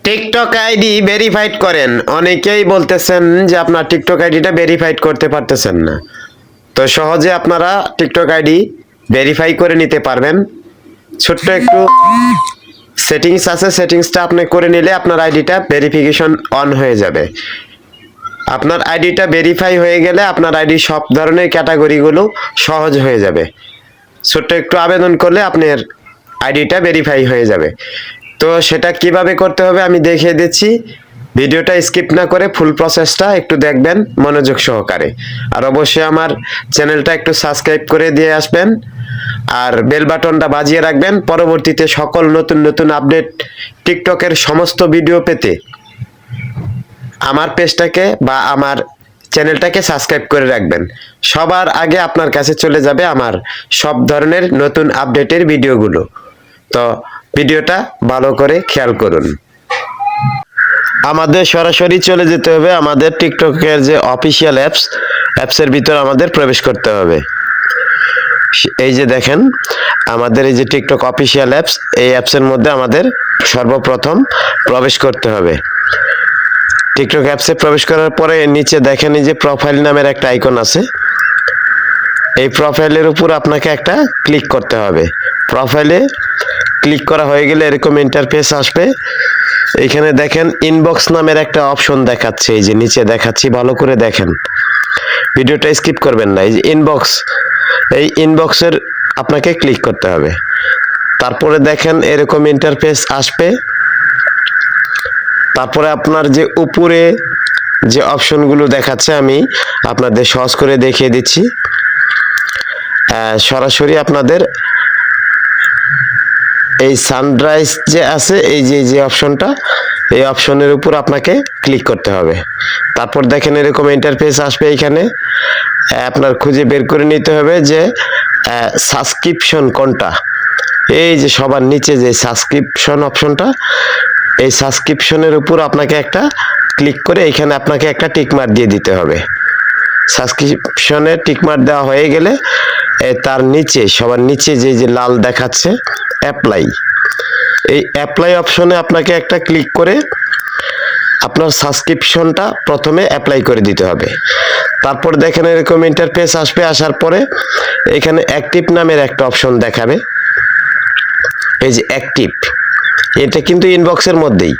TikTok ID verified করেন। অনেকেই বলতেছেন যে আপনার টিকটক আইডিটা ভেরিফাইড করতে পারতেছেন না। তো সহজে আপনারা টিকটক আইডি ভেরিফাই করে নিতে পারবেন। ছোট্ট একটু সেটিংস আছে, সেটিংসটা আপনি করে নিলে আপনার আইডিটা ভেরিফিকেশন অন হয়ে যাবে। আপনার আইডিটা ভেরিফাই হয়ে গেলে আপনার আইডি সব ধরনের ক্যাটাগরিগুলো সহজ হয়ে যাবে। ছোট্ট একটু আবেদন করলে আপনার আইডিটা ভেরিফাই হয়ে যাবে। তো সেটা কিভাবে করতে হবে আমি দেখিয়ে দিচ্ছি। ভিডিওটা স্কিপ না করে ফুল প্রসেসটা একটু দেখবেন মনোযোগ সহকারে। আর অবশ্যই আমার চ্যানেলটা একটু সাবস্ক্রাইব করে দিয়ে আসবেন আর বেল বাটনটা বাজিয়ে রাখবেন। পরবর্তীতে সকল নতুন নতুন আপডেট টিকটকের সমস্ত ভিডিও পেতে আমার পেজটাকে বা আমার চ্যানেলটাকে সাবস্ক্রাইব করে রাখবেন। সবার আগে আপনার কাছে চলে যাবে আমার সব ধরনের নতুন আপডেটের ভিডিওগুলো। তো ভিডিওটা ভালো করে খেয়াল করুন। আমাদের সরাসরি চলে যেতে হবে আমাদের টিকটকের যে অফিসিয়াল অ্যাপসের ভিতর আমাদের প্রবেশ করতে হবে। এই যে দেখেন আমাদের এই যে টিকটক অফিসিয়াল অ্যাপস, এই অ্যাপসের মধ্যে আমাদের সর্বপ্রথম প্রবেশ করতে হবে। টিকটক অ্যাপসে প্রবেশ করার পরে নিচে দেখেন এই যে প্রোফাইল নামের একটা আইকন আছে। এই প্রোফাইলের উপর আপনাকে একটা ক্লিক করতে হবে। প্রোফাইলে ক্লিক করা হয়ে গেলে এরকম ইন্টারফেস আসবে। এখানে দেখেন ইনবক্স নামের একটা অপশন দেখাচ্ছে, এই যে নিচে দেখাচ্ছি, ভালো করে দেখেন, ভিডিওটা স্কিপ করবেন না। এই যে ইনবক্স, এই ইনবক্সের আপনাকে ক্লিক করতে হবে। তারপরে দেখেন এরকম ইন্টারফেস আসবে। তারপরে আপনার যে উপরে যে অপশনগুলো দেখাচ্ছে আমি আপনাদের সহজ করে দেখিয়ে দিচ্ছি। সরাসরি আপনাদের এই সানরাইজ যে আছে, এই যে অপশনটা, এই অপশনের উপর আপনাকে ক্লিক করতে হবে। তারপর দেখেন এরকম ইন্টারফেস আসবে। এইখানে আপনার খুঁজে বের করে নিতে হবে যে সাবস্ক্রিপশন কোনটা। এই যে সবার নিচে যে সাবস্ক্রিপশন অপশনটা, এই সাবস্ক্রিপশনের উপর আপনাকে একটা ক্লিক করে এখানে আপনাকে একটা টিকমার্ক দিয়ে দিতে হবে। সাবস্ক্রিপশনে টিকমার্ক দেওয়া হয়ে গেলে তার নিচে সবার নিচে যে লাল দেখাচ্ছে অ্যাপ্লাই, এই অ্যাপ্লাই অপশনে আপনাকে একটা ক্লিক করে আপনার সাবস্ক্রিপশনটা প্রথমে অ্যাপ্লাই করে দিতে হবে। তারপর দেখেন এরকম ইন্টারফেস আসবে। আসার পরে এখানে অ্যাক্টিভ নামের একটা অপশন দেখাবে। এই যে অ্যাক্টিভ, এটা কিন্তু ইনবক্সের মধ্যেই।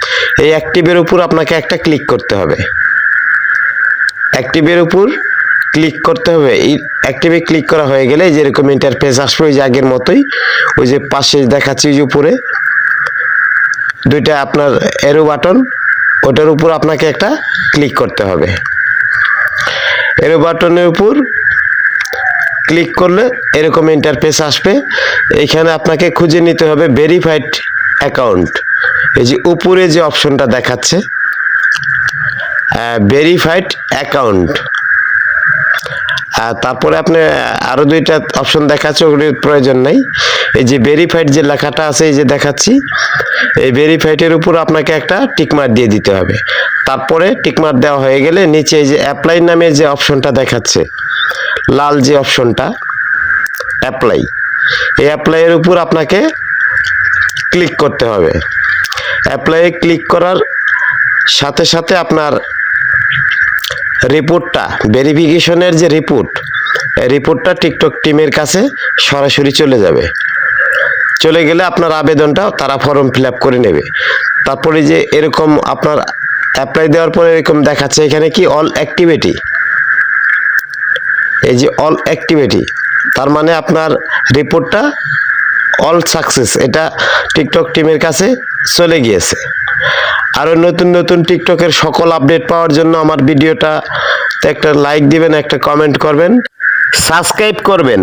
এই অ্যাক্টিভের উপর আপনাকে একটা ক্লিক করতে হবে। অ্যাক্টিভের উপর ক্লিক করতে হবে। এই অ্যাক্টিভে ক্লিক করা হয়ে গেলে যেরকম ইন্টারফেস আসবে ওই যে আগের মতোই, ওই যে পাশে দেখাচ্ছি যে উপরে দুইটা আপনার এরো বাটন, ওটার উপর আপনাকে একটা ক্লিক করতে হবে। এরো বাটনের উপর ক্লিক করলে এরকম ইন্টারফেস আসবে। এখানে আপনাকে খুঁজে নিতে হবে ভেরিফাইড অ্যাকাউন্ট। এই যে উপরে যে অপশনটা দেখাচ্ছে ভেরিফাইড অ্যাকাউন্ট, তারপরে আপনি আরো দুইটা অপশন দেখাচ্ছে, ওগুলির প্রয়োজন নেই। এই যে ভেরিফাইড যে লেখাটা আছে এই যে দেখাচ্ছি, এই ভেরিফাইডের উপর আপনাকে একটা টিকমার্ক দিয়ে দিতে হবে। তারপরে টিকমার্ক দেওয়া হয়ে গেলে নিচে এই যে অ্যাপ্লাই নামে যে অপশনটা দেখাচ্ছে, লাল যে অপশনটা অ্যাপ্লাই, এই অ্যাপ্লাইয়ের উপর আপনাকে ক্লিক করতে হবে। অ্যাপ্লাইয়ে ক্লিক করার সাথে সাথে আপনার রিপোর্টটা, ভেরিফিকেশনের যে রিপোর্টটা টিকটক টিমের কাছে সরাসরি চলে যাবে। চলে গেলে আপনার আবেদনটা তারা ফর্ম ফিল আপ করে নেবে। তারপরে যে এরকম আপনার অ্যাপ্লাই দেওয়ার পরে এরকম দেখাচ্ছে এখানে কি অল অ্যাক্টিভিটি, এই যে অল অ্যাক্টিভিটি, তার মানে আপনার রিপোর্টটা অল সাকসেস, এটা টিকটক টিমের কাছে চলে গিয়েছে। আরও নতুন নতুন টিকটকের সকল আপডেট পাওয়ার জন্য আমার ভিডিওটা একটা লাইক দিবেন, একটা কমেন্ট করবেন, সাবস্ক্রাইব করবেন।